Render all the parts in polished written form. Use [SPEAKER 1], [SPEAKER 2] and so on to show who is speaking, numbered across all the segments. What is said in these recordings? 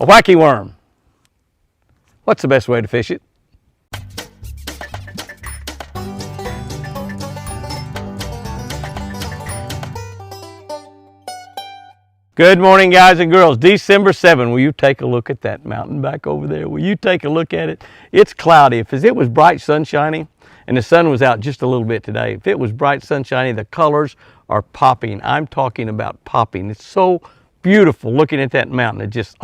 [SPEAKER 1] A wacky worm. What's the best way to fish it? Good morning, guys and girls. December 7. Will you take a look at that mountain back over there? Will you take a look at it? It's cloudy. If it was bright sunshiny, and the sun was out just a little bit today, if it was bright sunshiny, the colors are popping. I'm talking about popping. It's so beautiful looking at that mountain. It just,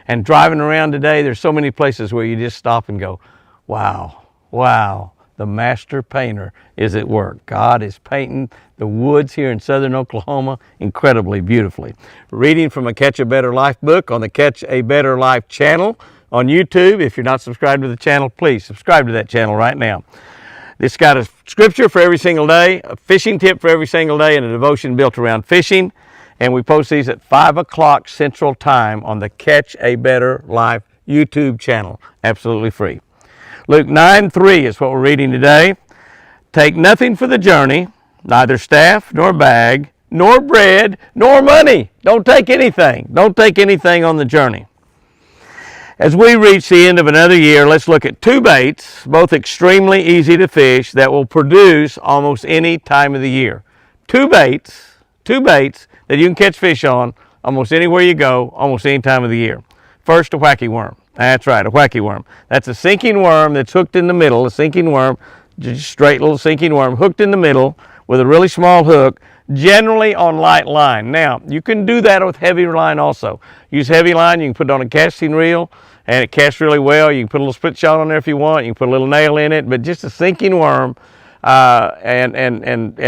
[SPEAKER 1] and driving around today, there's so many places where you just stop and go, wow, wow. The master painter is at work. God is painting the woods here in southern Oklahoma incredibly beautifully. Reading from a Catch a Better Life book on the Catch a Better Life channel on YouTube. If you're not subscribed to the channel, please subscribe to that channel right now. It's got a scripture for every single day, a fishing tip for every single day, and a devotion built around fishing. And we post these at 5 o'clock Central Time on the Catch a Better Life YouTube channel. Absolutely free. Luke 9:3 is what we're reading today. Take nothing for the journey, neither staff, nor bag, nor bread, nor money. Don't take anything. Don't take anything on the journey. As we reach the end of another year, let's look at two baits, both extremely easy to fish, that will produce almost any time of the year. Two baits that you can catch fish on almost anywhere you go, almost any time of the year. First, a wacky worm. That's right, a wacky worm. That's a sinking worm that's hooked in the middle, a sinking worm, just straight little sinking worm, hooked in the middle with a really small hook, generally on light line. Now, you can do that with heavy line also. Use heavy line, you can put it on a casting reel, and it casts really well. You can put a little split shot on there if you want. You can put a little nail in it, but just a sinking worm, and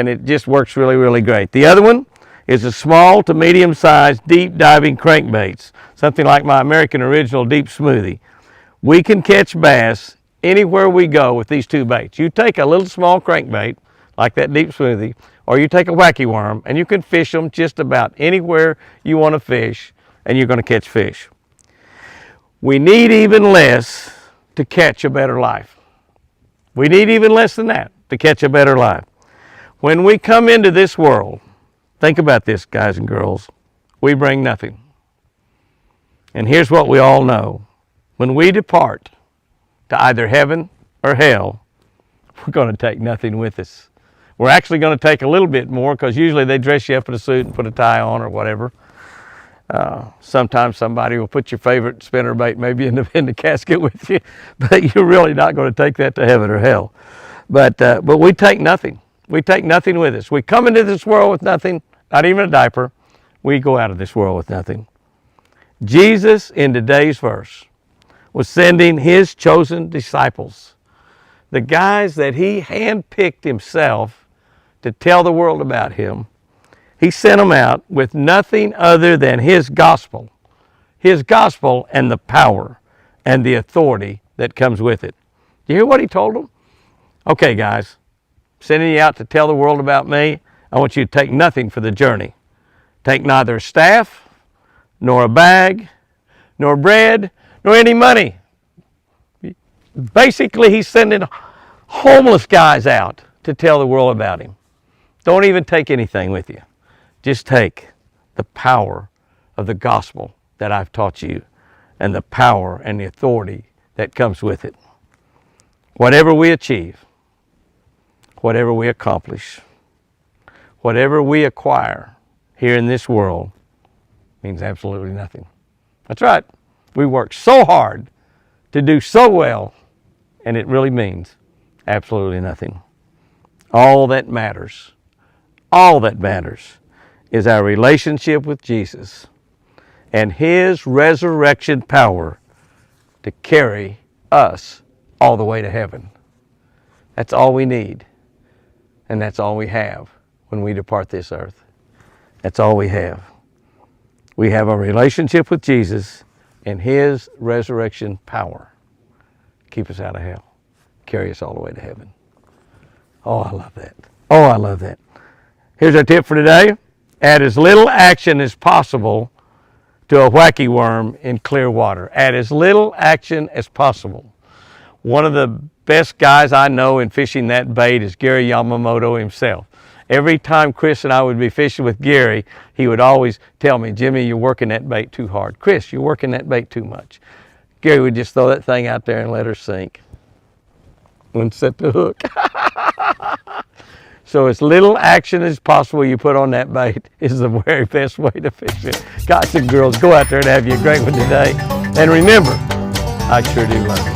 [SPEAKER 1] it just works really, really great. The other one is a small to medium-sized deep diving crankbaits, something like my American Original Deep Smoothie. We can catch bass anywhere we go with these two baits. You take a little small crankbait, like that Deep Smoothie, or you take a wacky worm, and you can fish them just about anywhere you want to fish, and you're going to catch fish. We need even less to catch a better life. We need even less than that to catch a better life. When we come into this world, think about this, guys and girls, we bring nothing. And here's what we all know. When we depart to either heaven or hell, we're going to take nothing with us. We're actually going to take a little bit more, because usually they dress you up in a suit and put a tie on or whatever. Sometimes somebody will put your favorite spinnerbait maybe in the casket with you, but you're really not going to take that to heaven or hell. But we take nothing. We take nothing with us. We come into this world with nothing, not even a diaper. We go out of this world with nothing. Jesus, in today's verse, was sending his chosen disciples, the guys that he handpicked himself to tell the world about him. He sent them out with nothing other than his gospel and the power and the authority that comes with it. You hear what he told them? Okay, guys, sending you out to tell the world about me. I want you to take nothing for the journey. Take neither a staff, nor a bag, nor bread, nor any money. Basically, he's sending homeless guys out to tell the world about him. Don't even take anything with you. Just take the power of the gospel that I've taught you, and the power and the authority that comes with it. Whatever we achieve, whatever we accomplish, whatever we acquire here in this world means absolutely nothing. That's right. We work so hard to do so well, and it really means absolutely nothing. All that matters is our relationship with Jesus and his resurrection power to carry us all the way to heaven. That's all we need. And that's all we have when we depart this earth. That's all we have. We have a relationship with Jesus and his resurrection power. Keep us out of hell. Carry us all the way to heaven. Oh, I love that. Oh, I love that. Here's our tip for today. Add as little action as possible to a wacky worm in clear water. Add as little action as possible. One of the best guys I know in fishing that bait is Gary Yamamoto himself. Every time Chris and I would be fishing with Gary, he would always tell me, Jimmy, you're working that bait too hard. Chris, you're working that bait too much. Gary would just throw that thing out there and let her sink. Wouldn't set the hook. So as little action as possible you put on that bait is the very best way to fish it. Guys and girls, go out there and have you a great one today. And remember, I sure do love you.